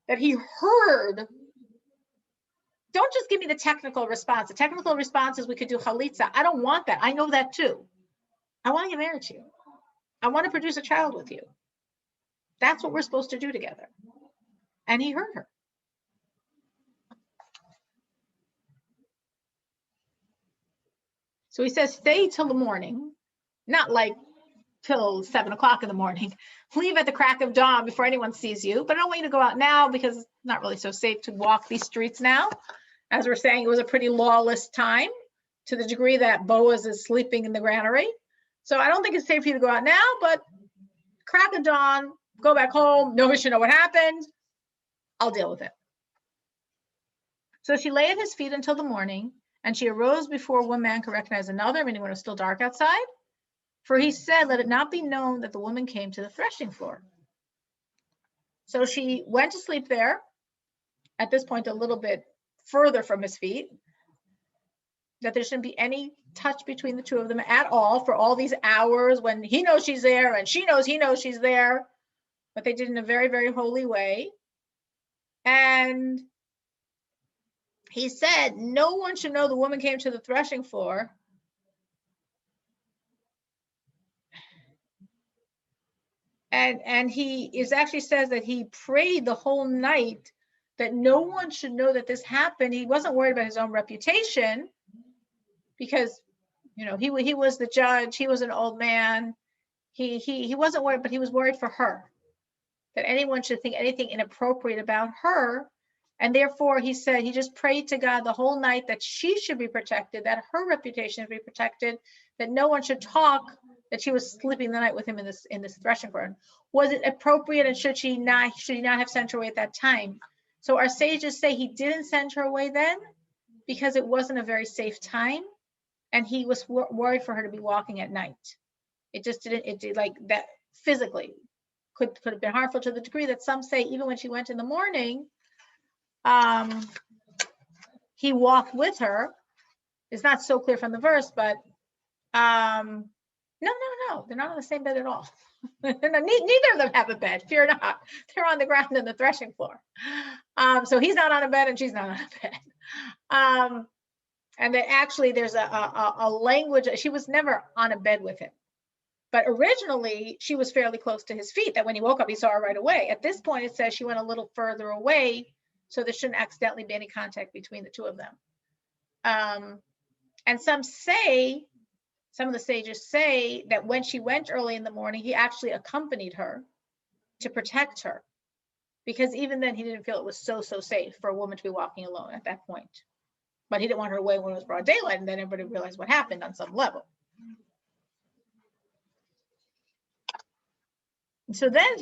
that he heard. Don't just give me the technical response. The technical response is we could do chalitza. I don't want that. I know that too. I want to get married to you. I want to produce a child with you. That's what we're supposed to do together. And he heard her. So he says, stay till the morning, not like till 7 o'clock in the morning. Leave at the crack of dawn before anyone sees you. But I don't want you to go out now because it's not really so safe to walk these streets now. As we're saying, it was a pretty lawless time to the degree that Boaz is sleeping in the granary. So I don't think it's safe for you to go out now, but crack of dawn, go back home. Nobody should know what happened. I'll deal with it. So she lay at his feet until the morning, and she arose before one man could recognize another, meaning when it was still dark outside. For he said, let it not be known that the woman came to the threshing floor. So she went to sleep there, at this point a little bit further from his feet, that there shouldn't be any touch between the two of them at all for all these hours when he knows she's there and she knows he knows she's there. But they did in a very, very holy way. And he said, no one should know the woman came to the threshing floor. And he is actually says that he prayed the whole night that no one should know that this happened. He wasn't worried about his own reputation because, you know, he was the judge. He was an old man. He wasn't worried, but he was worried for her, that anyone should think anything inappropriate about her. And therefore, he said he just prayed to God the whole night that she should be protected, that her reputation should be protected, that no one should talk that she was sleeping the night with him in this threshing floor. Was it appropriate, and should he not have sent her away at that time? So our sages say he didn't send her away then because it wasn't a very safe time, and he was worried for her to be walking at night. It just didn't. It did like that physically could have been harmful to the degree that some say even when she went in the morning, he walked with her. It's not so clear from the verse, but no, they're not on the same bed at all. Neither of them have a bed. Fear not. They're on the ground in the threshing floor. So he's not on a bed and she's not on a bed. And then actually there's a language. She was never on a bed with him. But originally she was fairly close to his feet, that when he woke up, he saw her right away. At this point, it says she went a little further away, so there shouldn't accidentally be any contact between the two of them. And some of the sages say that when she went early in the morning, he actually accompanied her to protect her, because even then he didn't feel it was so safe for a woman to be walking alone at that point. But he didn't want her away when it was broad daylight, and then everybody realized what happened on some level. So then,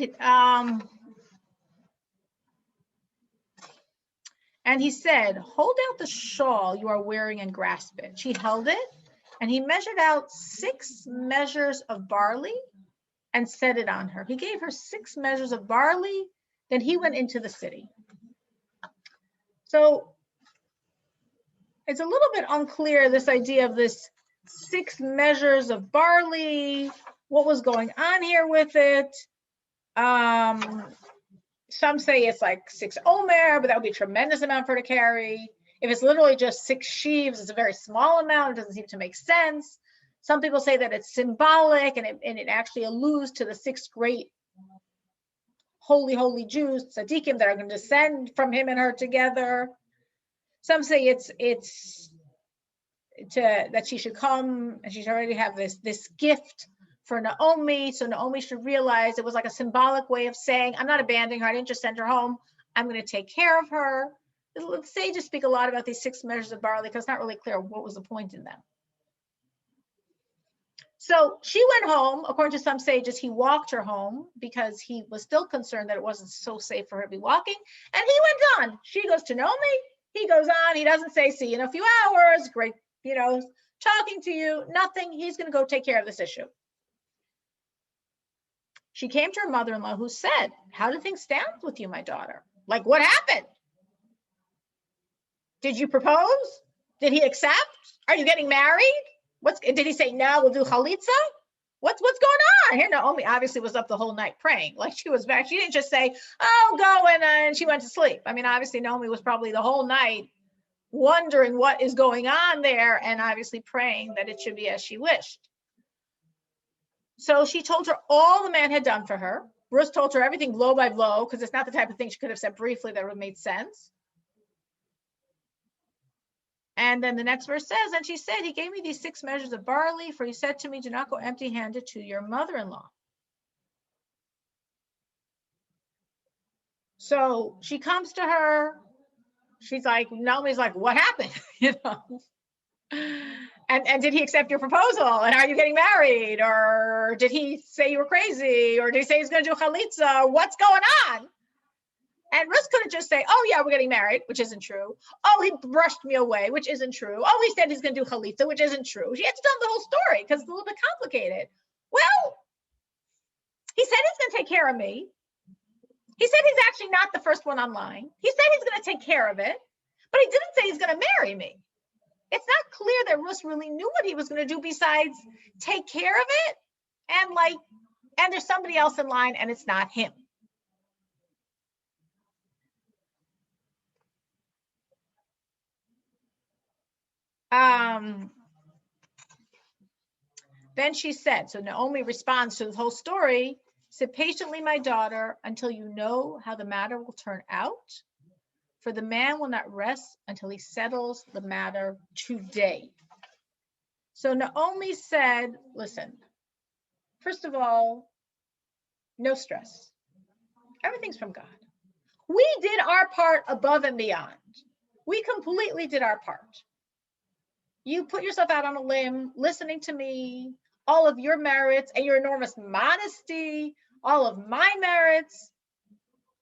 and he said, hold out the shawl you are wearing and grasp it. She held it, and he measured out 6 measures of barley and set it on her. He gave her 6 measures of barley, then he went into the city. So it's a little bit unclear, this idea of this 6 measures of barley, what was going on here with it. Some say it's like 6 omer, but that would be a tremendous amount for her to carry. If it's literally just 6 sheaves, it's a very small amount. It doesn't seem to make sense. Some people say that it's symbolic, and it actually alludes to the 6 great holy Jews, tzaddikim, that are going to descend from him and her together. Some say it's that she should come and she should already have this gift for Naomi. So Naomi should realize it was like a symbolic way of saying, I'm not abandoning her. I didn't just send her home. I'm going to take care of her. The sages speak a lot about these 6 measures of barley because it's not really clear what was the point in them. So she went home. According to some sages, he walked her home because he was still concerned that it wasn't so safe for her to be walking. And he went on. She goes to Naomi. He goes on. He doesn't say, see you in a few hours. Great, talking to you. Nothing. He's going to go take care of this issue. She came to her mother-in-law, who said, how do things stand with you, my daughter? Like, what happened? Did you propose? Did he accept? Are you getting married? Did he say, no, we'll do chalitza? What's going on? Here, Naomi obviously was up the whole night praying. Like, she was back. She didn't just say, oh, go, and she went to sleep. I mean, obviously, Naomi was probably the whole night wondering what is going on there, and obviously praying that it should be as she wished. So she told her all the man had done for her. Bruce told her everything blow by blow, because it's not the type of thing she could have said briefly that would have made sense. And then the next verse says, and she said, he gave me these 6 measures of barley, for he said to me, do not go empty-handed to your mother-in-law. So she comes to her. She's like, Naomi's like, what happened? And did he accept your proposal? And are you getting married? Or did he say you were crazy? Or did he say he's going to do chalitza? What's going on? And Ruth couldn't just say, oh, yeah, we're getting married, which isn't true. Oh, he brushed me away, which isn't true. Oh, he said he's going to do chalitza, which isn't true. She had to tell the whole story because it's a little bit complicated. Well, he said he's going to take care of me. He said he's actually not the first one online. He said he's going to take care of it, but he didn't say he's going to marry me. It's not clear that Ruth really knew what he was going to do besides take care of it. And there's somebody else in line and it's not him. Then she said, so Naomi responds to the whole story, sit patiently, my daughter, until you know how the matter will turn out. For the man will not rest until he settles the matter today. So Naomi said, listen, first of all, no stress. Everything's from God. We did our part above and beyond. We completely did our part. You put yourself out on a limb, listening to me, all of your merits and your enormous modesty, all of my merits.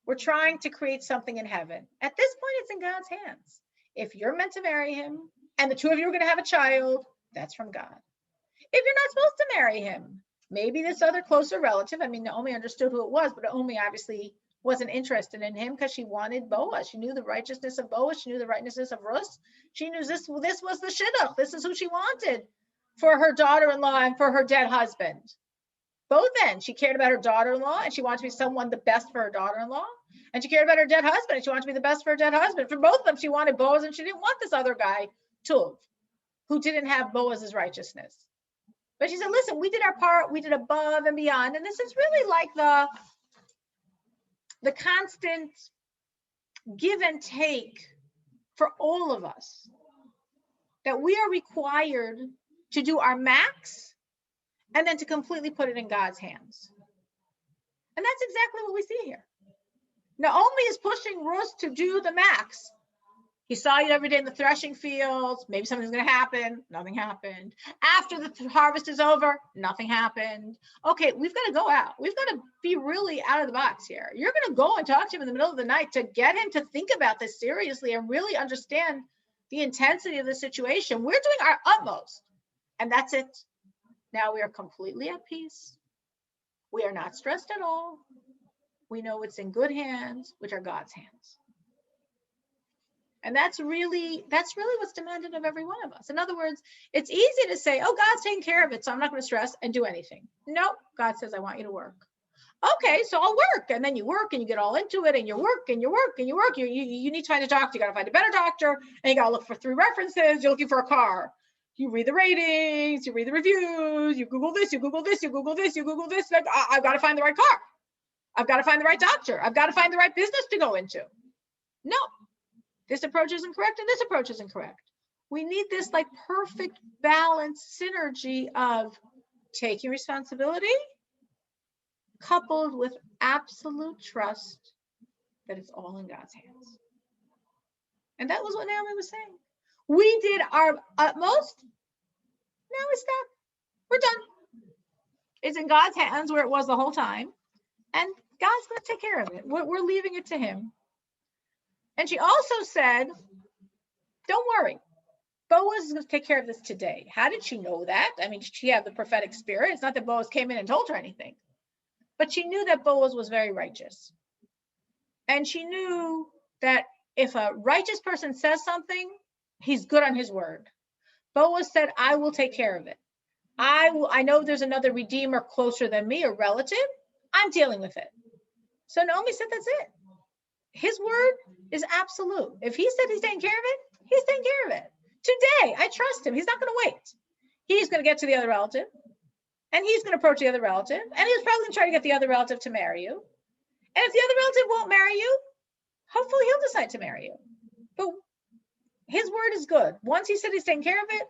We're trying to create something in heaven. At this point, it's in God's hands. If you're meant to marry him and the two of you are going to have a child, that's from God. If you're not supposed to marry him, maybe this other closer relative, I mean, Naomi understood who it was, but Naomi obviously wasn't interested in him because she wanted Boaz. She knew the righteousness of Boaz. She knew the righteousness of Rus. She knew this was the shidduch. This is who she wanted for her daughter-in-law and for her dead husband. Both ends. She cared about her daughter-in-law and she wanted to be someone the best for her daughter-in-law. And she cared about her dead husband and she wanted to be the best for her dead husband. For both of them, she wanted Boaz and she didn't want this other guy, Tuv, who didn't have Boaz's righteousness. But she said, listen, we did our part. We did above and beyond. And this is really like the constant give and take for all of us, that we are required to do our max and then to completely put it in God's hands. And that's exactly what we see here. Naomi is pushing Ruth to do the max. He saw you every day in the threshing fields. Maybe something's going to happen. Nothing happened. After the harvest is over, nothing happened. Okay, we've got to go out. We've got to be really out of the box here. You're going to go and talk to him in the middle of the night to get him to think about this seriously and really understand the intensity of the situation. We're doing our utmost. And that's it. Now we are completely at peace. We are not stressed at all. We know it's in good hands, which are God's hands. And that's really what's demanded of every one of us. In other words, it's easy to say, oh, God's taking care of it, so I'm not going to stress and do anything. No, God says, I want you to work. Okay, so I'll work. And then you work and you get all into it and you work and you work and you work. You need to find a doctor. You got to find a better doctor. And you got to look for 3 references. You're looking for a car. You read the ratings, you read the reviews, you Google this, you Google this, you Google this, you Google this. Like, I've got to find the right car. I've got to find the right doctor. I've got to find the right business to go into. No. This approach isn't correct and this approach isn't correct. We need this like perfect balance synergy of taking responsibility coupled with absolute trust that it's all in God's hands. And that was what Naomi was saying. We did our utmost. Now we stop. We're done. It's in God's hands where it was the whole time. And God's going to take care of it. We're leaving it to him. And she also said, don't worry. Boaz is going to take care of this today. How did she know that? I mean, she had the prophetic spirit. It's not that Boaz came in and told her anything. But she knew that Boaz was very righteous. And she knew that if a righteous person says something, he's good on his word. Boaz said, I will take care of it. I know there's another redeemer closer than me, a relative. I'm dealing with it. So Naomi said, that's it. His word is absolute. If he said he's taking care of it, he's taking care of it. Today, I trust him. He's not going to wait. He's going to get to the other relative, and he's going to approach the other relative, and he's probably going to try to get the other relative to marry you. And if the other relative won't marry you, hopefully he'll decide to marry you. But his word is good. Once he said he's taking care of it,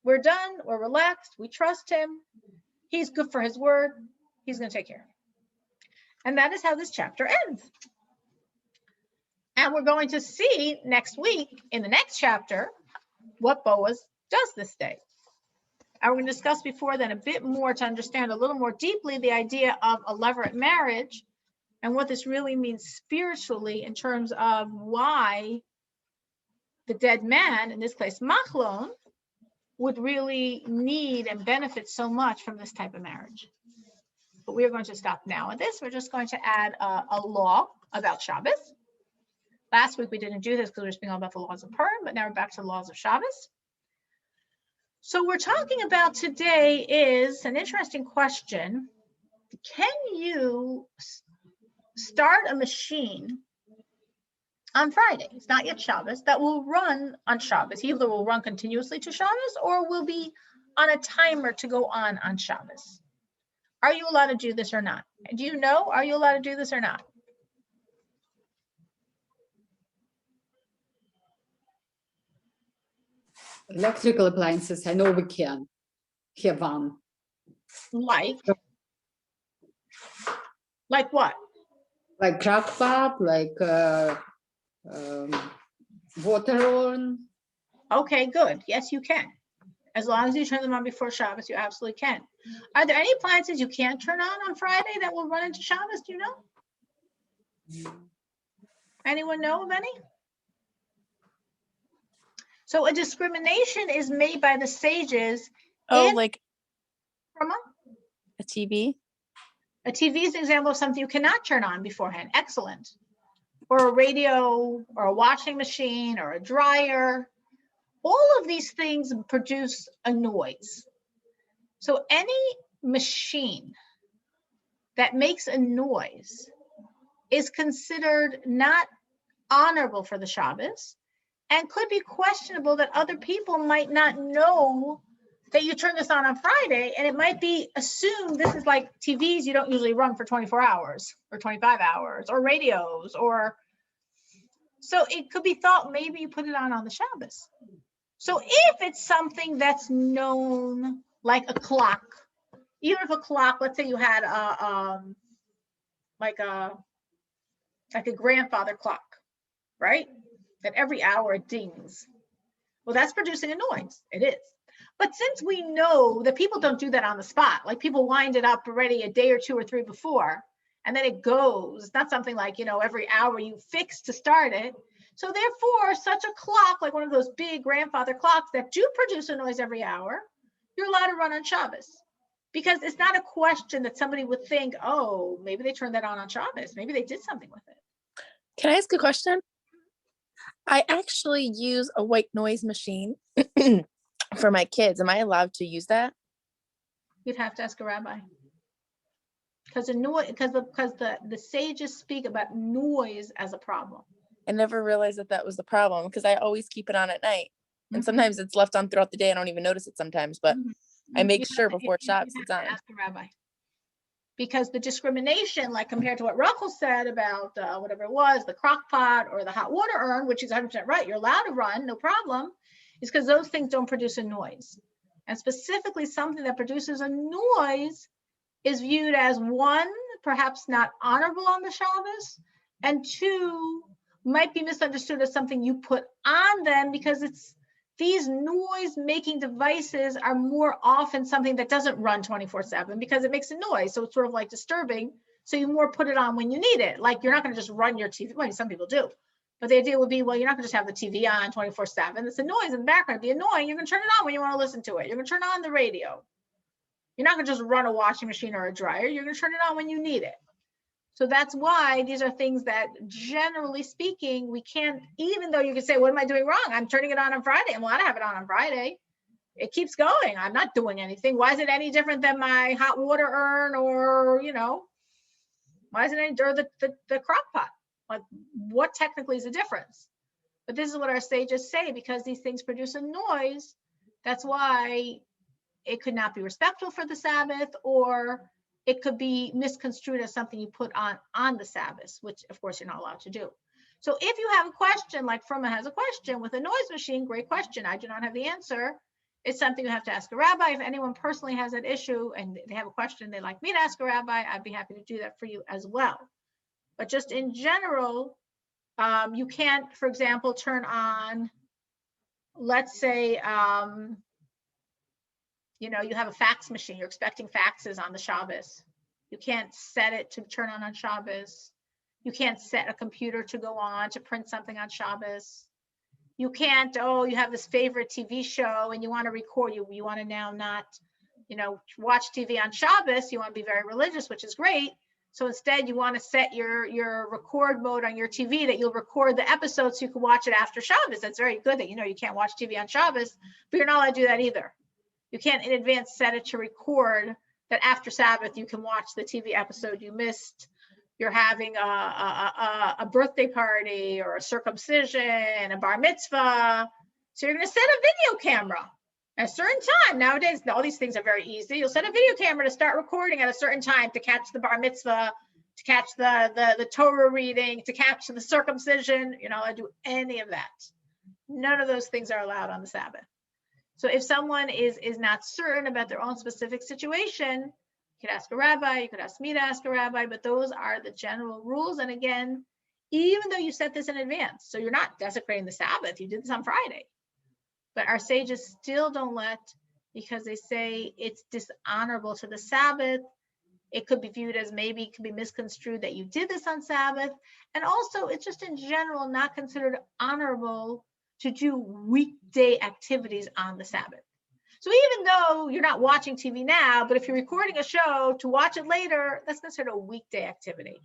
we're done. We're relaxed. We trust him. He's good for his word. He's going to take care of it. And that is how this chapter ends. And we're going to see next week in the next chapter what Boaz does this day. And we're going to discuss before then a bit more to understand a little more deeply the idea of a levirate marriage and what this really means spiritually in terms of why the dead man, in this case Machlon, would really need and benefit so much from this type of marriage. But we are going to stop now at this. We're just going to add a law about Shabbos. Last week we didn't do this because we were speaking all about the laws of Purim, but now we're back to the laws of Shabbos. So we're talking about today is an interesting question. Can you start a machine on Friday? It's not yet Shabbos, that will run on Shabbos. Either will run continuously to Shabbos or will be on a timer to go on Shabbos. Are you allowed to do this or not? Do you know? Are you allowed to do this or not? Electrical appliances, I know we can have one. Like what? Like crock pot, like water on. Okay, good. Yes, you can. As long as you turn them on before Shabbos, you absolutely can. Are there any appliances you can't turn on Friday that will run into Shabbos? Do you know? Anyone know of any? So a discrimination is made by the sages Oh, in like from a TV? a TV is an example of something you cannot turn on beforehand. Excellent. Or a radio, or a washing machine, or a dryer. All of these things produce a noise. So any machine that makes a noise is considered not honorable for the Shabbos and could be questionable that other people might not know that you turn this on Friday, and it might be assumed this is like TVs you don't usually run for 24 hours or 25 hours, or radios, or so it could be thought maybe you put it on the Shabbos. So if it's something that's known, like a clock, even if a clock, let's say you had like a grandfather clock, right? That every hour it dings. Well, that's producing a noise. It is. But since we know that people don't do that on the spot, like people wind it up already a day or two or three before, and then it goes. It's not something like, every hour you fix to start it. So therefore, such a clock, like one of those big grandfather clocks that do produce a noise every hour, you're allowed to run on Shabbos. Because it's not a question that somebody would think, oh, maybe they turned that on Shabbos. Maybe they did something with it. Can I ask a question? I actually use a white noise machine for my kids. Am I allowed to use that? You'd have to ask a rabbi. Because the sages speak about noise as a problem. I never realized that was the problem, because I always keep it on at night. And sometimes it's left on throughout the day. I don't even notice it sometimes, but I make sure before Shabbos it's on. Ask a rabbi. Because the discrimination, like compared to what Rachel said about whatever it was, the crock pot or the hot water urn, which is 100% right, you're allowed to run, no problem, is because those things don't produce a noise. And specifically something that produces a noise is viewed as, one, perhaps not honorable on the Shabbos, and two, might be misunderstood as something you put on them, because these noise-making devices are more often something that doesn't run 24/7 because it makes a noise. So it's sort of like disturbing. So you more put it on when you need it. Like you're not going to just run your TV. Well, some people do. But the idea would be, well, you're not going to just have the TV on 24/7. It's a noise in the background. It'd be annoying. You're going to turn it on when you want to listen to it. You're going to turn on the radio. You're not going to just run a washing machine or a dryer. You're going to turn it on when you need it. So that's why these are things that, generally speaking, we can't, even though you can say, what am I doing wrong? I'm turning it on Friday. I'm allowed to have it on Friday. It keeps going. I'm not doing anything. Why is it any different than my hot water urn, or, why is it any, or the crock pot? Like, what technically is the difference? But this is what our sages say, because these things produce a noise. That's why it could not be respectful for the Sabbath, or it could be misconstrued as something you put on the Sabbath, which of course you're not allowed to do. So if you have a question, like Fruma has a question with a noise machine, great question. I do not have the answer. It's something you have to ask a rabbi. If anyone personally has that issue and they have a question they'd like me to ask a rabbi, I'd be happy to do that for you as well. But just in general, you can't, for example, turn on, let's say, you have a fax machine, you're expecting faxes on the Shabbos. You can't set it to turn on Shabbos. You can't set a computer to go on to print something on Shabbos. You can't, you have this favorite TV show and you want to record, you want to now not, watch TV on Shabbos. You want to be very religious, which is great. So instead you want to set your record mode on your TV that you'll record the episode so you can watch it after Shabbos. That's very good that, you can't watch TV on Shabbos, but you're not allowed to do that either. You can't in advance set it to record that after Sabbath you can watch the TV episode you missed. You're having a birthday party or a circumcision, a bar mitzvah. So you're going to set a video camera at a certain time. Nowadays, all these things are very easy. You'll set a video camera to start recording at a certain time to catch the bar mitzvah, to catch the Torah reading, to catch the circumcision. You're not allowed to do any of that. None of those things are allowed on the Sabbath. So if someone is not certain about their own specific situation, You could ask a rabbi, you could ask me to ask a rabbi, but those are the general rules. And again, even though you set this in advance, so you're not desecrating the Sabbath, you did this on Friday, but our sages still don't let, because they say it's dishonorable to the Sabbath. It could be viewed as maybe it could be misconstrued that you did this on Sabbath. And also it's just in general not considered honorable to do weekday activities on the Sabbath. So even though you're not watching TV now, but if you're recording a show to watch it later, that's considered a weekday activity.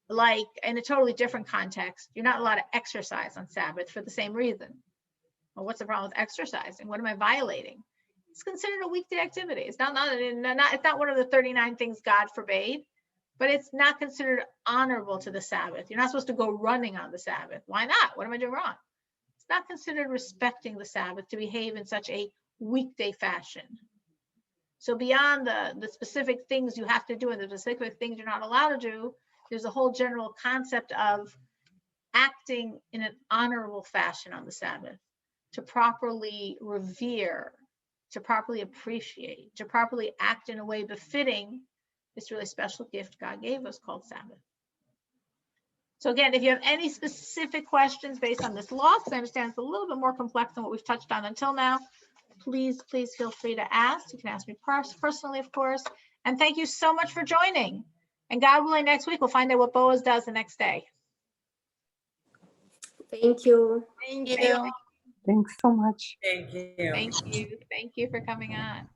Like in a totally different context, you're not allowed to exercise on Sabbath for the same reason. Well, what's the problem with exercising? What am I violating? It's considered a weekday activity. It's not one of the 39 things God forbade, but it's not considered honorable to the Sabbath. You're not supposed to go running on the Sabbath. Why not? What am I doing wrong? It's not considered respecting the Sabbath to behave in such a weekday fashion. So beyond the specific things you have to do and the specific things you're not allowed to do, there's a whole general concept of acting in an honorable fashion on the Sabbath, to properly revere, to properly appreciate, to properly act in a way befitting this really special gift God gave us called Sabbath. So again, if you have any specific questions based on this law, because I understand it's a little bit more complex than what we've touched on until now, please feel free to ask. You can ask me personally, of course. And thank you so much for joining. And God willing, next week we'll find out what Boaz does the next day. Thank you. Thank you. Thanks so much. Thank you. Thank you for coming on.